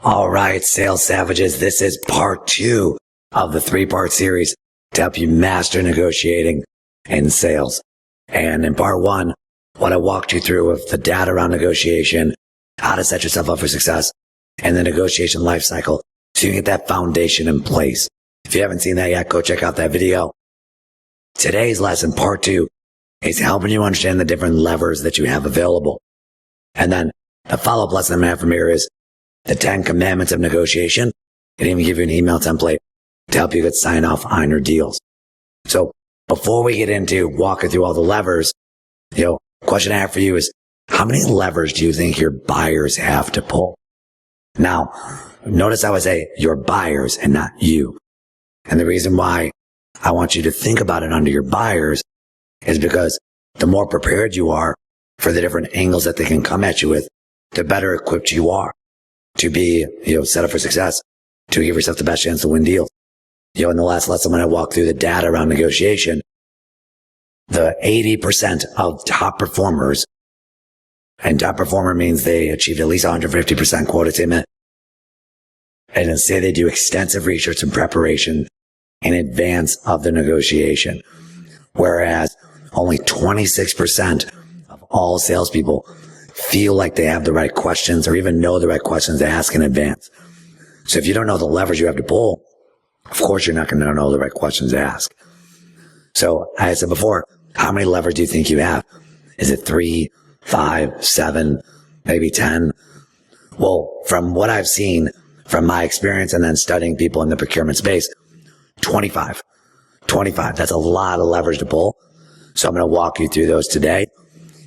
All right, sales savages, this is part 2 of the 3-part series to help you master negotiating in sales. And in part 1, what I walked you through of the data around negotiation, how to set yourself up for success, and the negotiation life cycle so you can get that foundation in place. If you haven't seen that yet, go check out that video. Today's lesson, part 2, is helping you understand the different levers that you have available. And then the follow-up lesson I'm going to have from here is the 10 commandments of negotiation, and even give you an email template to help you get sign off on your deals. So before we get into walking through all the levers, question I have for you is, how many levers do you think your buyers have to pull? Now, notice how I say your buyers and not you. And the reason why I want you to think about it under your buyers is because the more prepared you are for the different angles that they can come at you with, the better equipped you are to be, set up for success, to give yourself the best chance to win deals. In the last lesson, when I walked through the data around negotiation, the 80% of top performers, and top performer means they achieved at least 150% quote attainment, and say they do extensive research and preparation in advance of the negotiation, whereas only 26% of all salespeople feel like they have the right questions or even know the right questions to ask in advance. So if you don't know the levers you have to pull, of course you're not going to know the right questions to ask. So as I said before, how many levers do you think you have? Is it 3, 5, 7, maybe 10? Well, from what I've seen from my experience and then studying people in the procurement space, 25. That's a lot of levers to pull. So I'm going to walk you through those today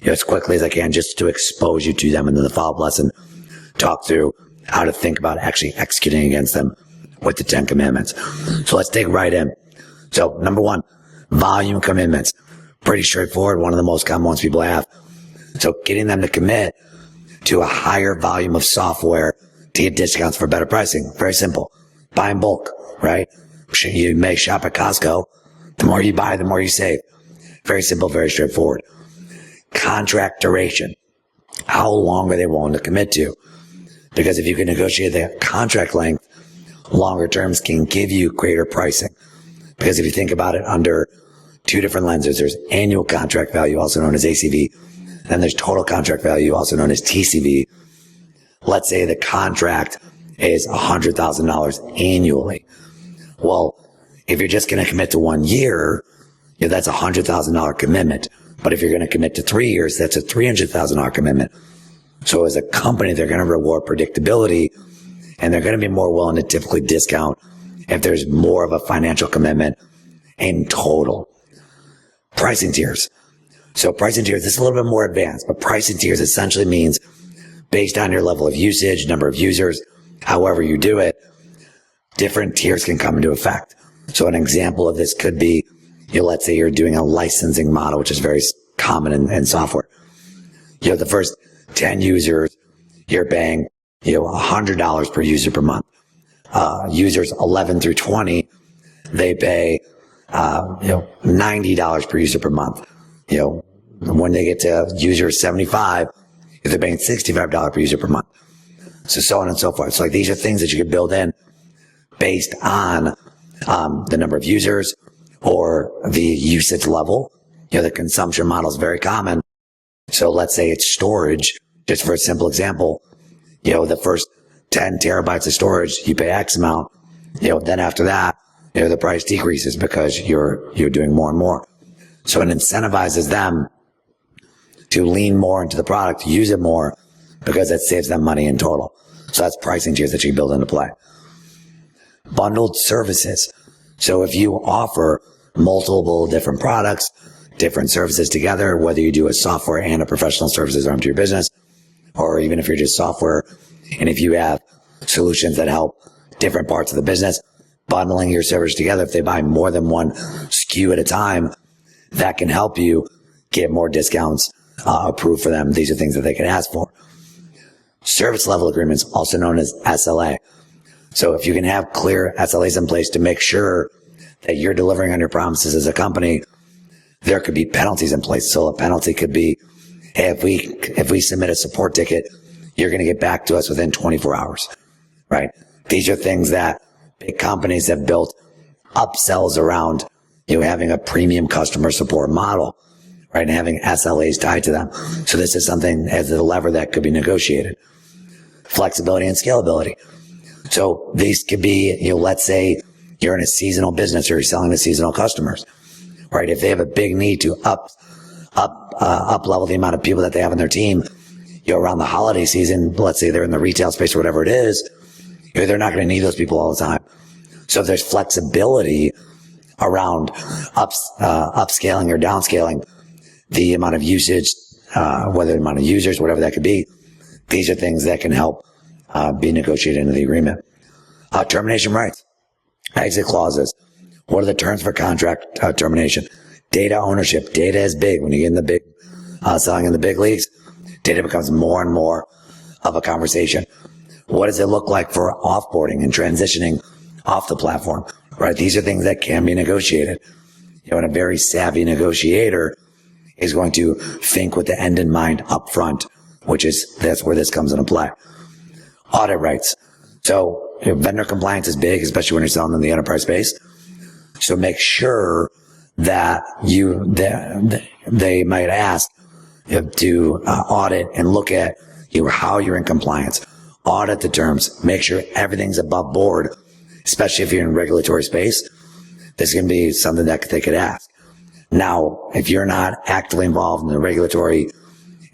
as quickly as I can, just to expose you to them, and then the follow-up lesson, talk through how to think about actually executing against them with the 10 commandments. So let's dig right in. So number 1, volume commitments. Pretty straightforward, one of the most common ones people have. So getting them to commit to a higher volume of software to get discounts for better pricing. Very simple. Buy in bulk, right? You may shop at Costco. The more you buy, the more you save. Very simple, very straightforward. Contract duration. How long are they willing to commit to? Because if you can negotiate the contract length, longer terms can give you greater pricing. Because if you think about it under 2 different lenses, there's annual contract value, also known as ACV. Then there's total contract value, also known as TCV. Let's say the contract is $100,000 annually. Well, if you're just going to commit to 1 year, that's a $100,000 commitment. But if you're going to commit to 3 years, that's a $300,000 commitment. So as a company, they're going to reward predictability, and they're going to be more willing to typically discount if there's more of a financial commitment in total. Pricing tiers. So pricing tiers, this is a little bit more advanced, but pricing tiers essentially means based on your level of usage, number of users, however you do it, different tiers can come into effect. So an example of this could be, let's say you're doing a licensing model, which is very common in software. The first 10 users, you're paying, $100 per user per month. Users 11 through 20, they pay, $90 per user per month. When they get to user 75, they're paying $65 per user per month. So on and so forth. So like these are things that you can build in based on, the number of users or the usage level. The consumption model is very common. So let's say it's storage, just for a simple example, the first 10 terabytes of storage, you pay X amount, then after that, the price decreases because you're doing more and more. So it incentivizes them to lean more into the product, use it more, because it saves them money in total. So that's pricing tiers that you build into play. Bundled services. So if you offer multiple different products, different services together, whether you do a software and a professional services arm to your business, or even if you're just software, and if you have solutions that help different parts of the business, bundling your servers together, if they buy more than one SKU at a time, that can help you get more discounts approved for them. These are things that they can ask for. Service level agreements, also known as SLA. So if you can have clear SLAs in place to make sure that you're delivering on your promises as a company, there could be penalties in place. So a penalty could be, hey, if we submit a support ticket, you're going to get back to us within 24 hours. right? These are things that big companies have built upsells around, having a premium customer support model, right? And having SLAs tied to them. So this is something as a lever that could be negotiated. Flexibility and scalability. So these could be, let's say you're in a seasonal business or you're selling to seasonal customers, right? If they have a big need to up level the amount of people that they have on their team, around the holiday season, let's say they're in the retail space or whatever it is, they're not going to need those people all the time. So if there's flexibility around upscaling or downscaling the amount of usage, whether the amount of users, whatever that could be, these are things that can help be negotiated into the agreement. Termination rights, exit clauses. What are the terms for contract termination? Data ownership. Data is big. When you get in the big, selling in the big leagues, data becomes more and more of a conversation. What does it look like for offboarding and transitioning off the platform, right? These are things that can be negotiated. And a very savvy negotiator is going to think with the end in mind up front, that's where this comes into play. Audit rights. So vendor compliance is big, especially when you're selling in the enterprise space. So make sure that they might ask to audit and look at how you're in compliance. Audit the terms. Make sure everything's above board, especially if you're in regulatory space. This can be something that they could ask. Now, if you're not actively involved in the regulatory,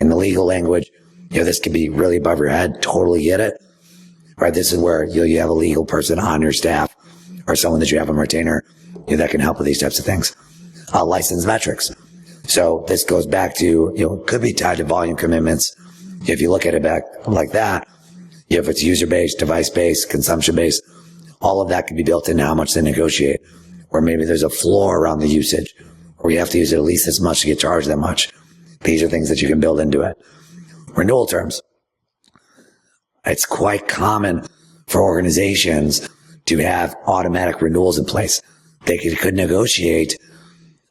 in the legal language, this could be really above your head. Totally get it. Right? This is where you have a legal person on your staff or someone that you have on retainer that can help with these types of things. License metrics. So this goes back to, could be tied to volume commitments. If you look at it back like that, if it's user-based, device-based, consumption-based, all of that can be built into how much they negotiate. Or maybe there's a floor around the usage, or you have to use it at least as much to get charged that much. These are things that you can build into it. Renewal terms. It's quite common for organizations to have automatic renewals in place. They could negotiate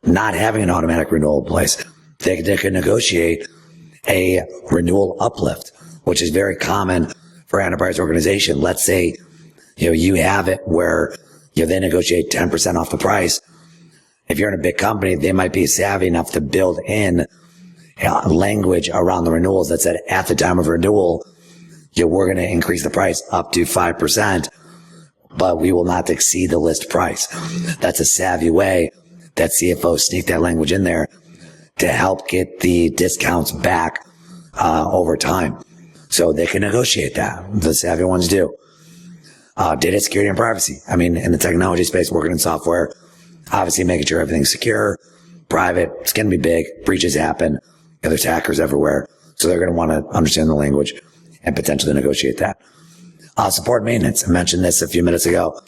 not having an automatic renewal in place. They could negotiate a renewal uplift, which is very common for enterprise organization. Let's say, you have it where they negotiate 10% off the price. If you're in a big company, they might be savvy enough to build in language around the renewals that said at the time of renewal, we're going to increase the price up to 5%, but we will not exceed the list price. That's a savvy way that CFOs sneak that language in there to help get the discounts back over time. So they can negotiate that. The savvy ones do. Data security and privacy. I mean, in the technology space, working in software, obviously making sure everything's secure, private. It's going to be big. Breaches happen. There's hackers everywhere. So they're going to want to understand the language and potentially negotiate that. Support maintenance. I mentioned this a few minutes ago.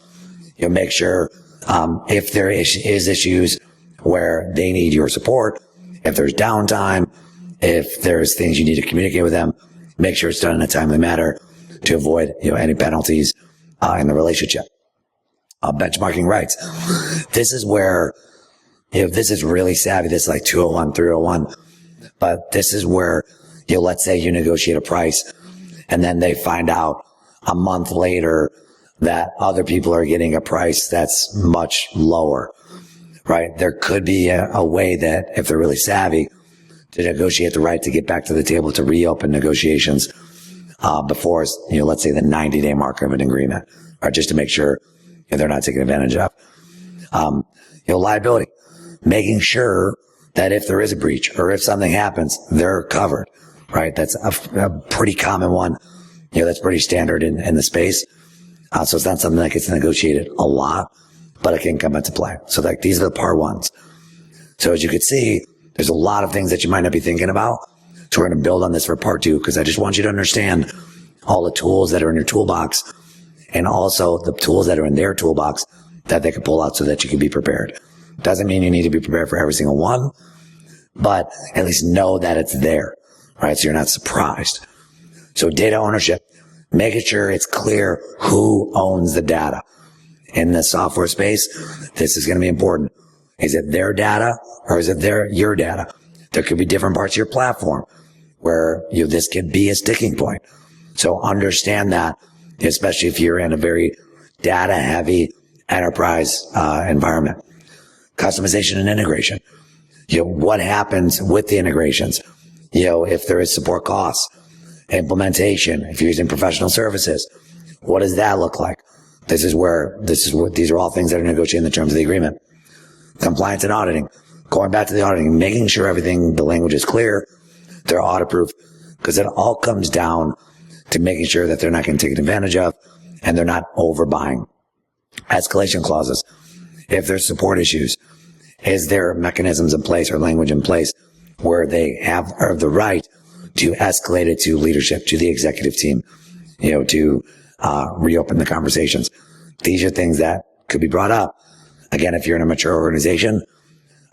Make sure if there is issues where they need your support, if there's downtime, if there's things you need to communicate with them, make sure it's done in a timely manner to avoid any penalties in the relationship. Benchmarking rights. This is where this is really savvy. This is like 201, 301. But this is where let's say you negotiate a price and then they find out a month later that other people are getting a price that's much lower, right? There could be a way that if they're really savvy to negotiate the right to get back to the table to reopen negotiations before, let's say the 90-day mark of an agreement, or just to make sure they're not taken advantage of. Liability, making sure that if there is a breach or if something happens, they're covered, right? That's a pretty common one. That's pretty standard in the space. So it's not something that gets negotiated a lot, but it can come into play. So these are the part ones. So as you can see, there's a lot of things that you might not be thinking about. So we're going to build on this for part two, because I just want you to understand all the tools that are in your toolbox and also the tools that are in their toolbox that they can pull out so that you can be prepared. Doesn't mean you need to be prepared for every single one, but at least know that it's there, right? So you're not surprised. So data ownership, making sure it's clear who owns the data. In the software space, this is going to be important. Is it their data or is it your data? There could be different parts of your platform where this could be a sticking point. So understand that especially if you're in a very data heavy enterprise environment. Customization and integration. What happens with the integrations? If there is support costs, implementation, if you're using professional services, what does that look like? These are all things that are negotiated in the terms of the agreement. Compliance and auditing. Going back to the auditing, making sure everything, the language is clear, they're audit proof, because it all comes down to making sure that they're not getting taken advantage of and they're not overbuying. Escalation clauses. If there's support issues, is there mechanisms in place or language in place where they have the right to escalate it to leadership, to the executive team, to reopen the conversations? These are things that could be brought up. Again, if you're in a mature organization,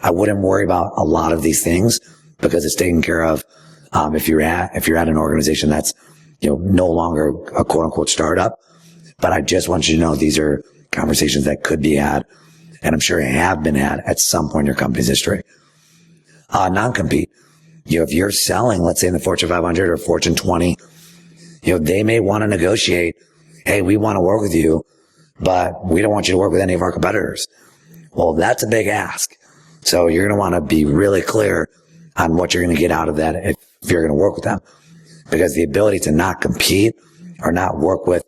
I wouldn't worry about a lot of these things because it's taken care of. If you're at an organization that's, no longer a quote unquote startup, but I just want you to know these are conversations that could be had, and I'm sure have been had at some point in your company's history. Non-compete. If you're selling, let's say in the Fortune 500 or Fortune 20, they may want to negotiate, hey, we want to work with you, but we don't want you to work with any of our competitors. Well, that's a big ask. So you're going to want to be really clear on what you're going to get out of that if you're going to work with them. Because the ability to not compete or not work with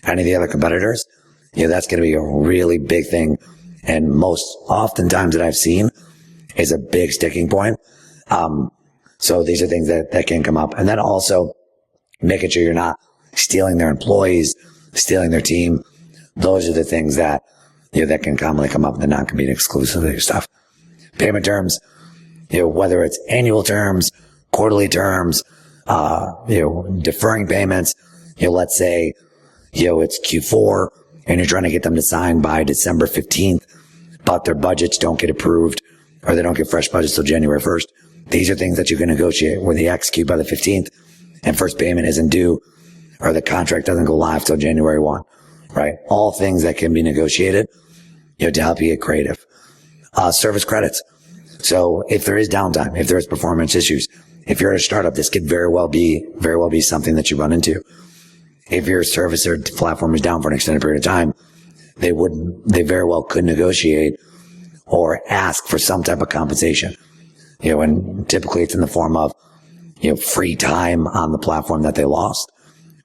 any of the other competitors, that's going to be a really big thing. And most oftentimes that I've seen is a big sticking point. So these are things that can come up. And then also making sure you're not stealing their employees, stealing their team. Those are the things that, that can commonly come up in the non-compete exclusivity stuff. Payment terms, whether it's annual terms, quarterly terms, deferring payments, let's say, it's Q4 and you're trying to get them to sign by December 15th, but their budgets don't get approved or they don't get fresh budgets till January 1st. These are things that you can negotiate where they execute by the 15th and first payment isn't due or the contract doesn't go live till January 1, right? All things that can be negotiated, to help you get creative. Service credits. So if there is downtime, if there is performance issues, if you're at a startup, this could very well be something that you run into. If your service or platform is down for an extended period of time, they very well could negotiate or ask for some type of compensation. And typically it's in the form of, free time on the platform that they lost,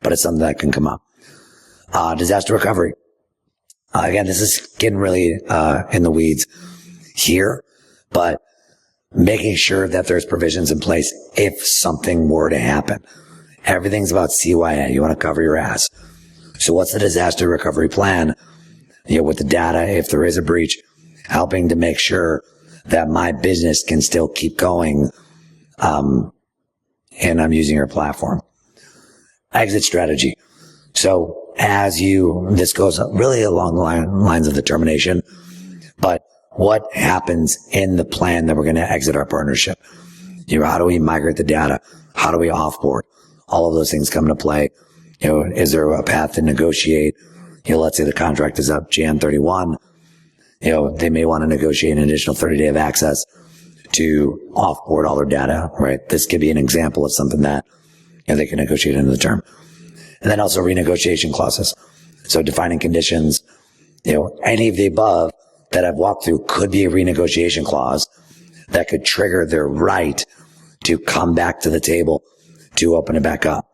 but it's something that can come up. Disaster recovery. Again, this is getting really, in the weeds here, but making sure that there's provisions in place if something were to happen. Everything's about CYA. You want to cover your ass. So what's the disaster recovery plan? With the data, if there is a breach, helping to make sure that my business can still keep going. And I'm using your platform. Exit strategy. So this goes really along the lines of the termination, but what happens in the plan that we're going to exit our partnership? How do we migrate the data? How do we offboard? All of those things come into play. Is there a path to negotiate? Let's say the contract is up Jan 31. They may want to negotiate an additional 30-day of access to offboard all their data, right? This could be an example of something that they can negotiate into the term. And then also renegotiation clauses. So defining conditions, any of the above that I've walked through could be a renegotiation clause that could trigger their right to come back to the table to open it back up.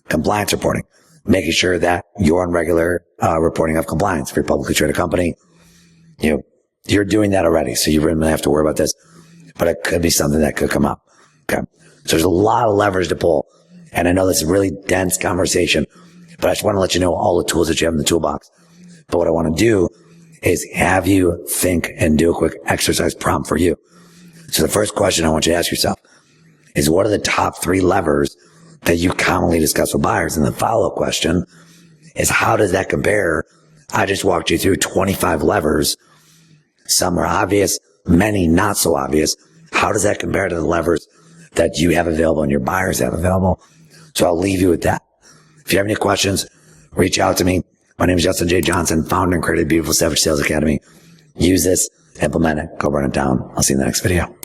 Compliance reporting, making sure that you're on regular reporting of compliance. If you're a publicly traded company, you're doing that already, so you really have to worry about this. But it could be something that could come up. Okay, so there's a lot of levers to pull, and I know this is a really dense conversation, but I just want to let you know all the tools that you have in the toolbox. But what I want to do is have you think and do a quick exercise prompt for you. So the first question I want you to ask yourself is, what are the top 3 levers that you commonly discuss with buyers? And the follow-up question is, how does that compare? I just walked you through 25 levers. Some are obvious, many not so obvious. How does that compare to the levers that you have available and your buyers have available? So I'll leave you with that. If you have any questions, reach out to me. My name is Justin J. Johnson, founder and creator of Beautiful Savage Sales Academy. Use this, implement it, go burn it down. I'll see you in the next video.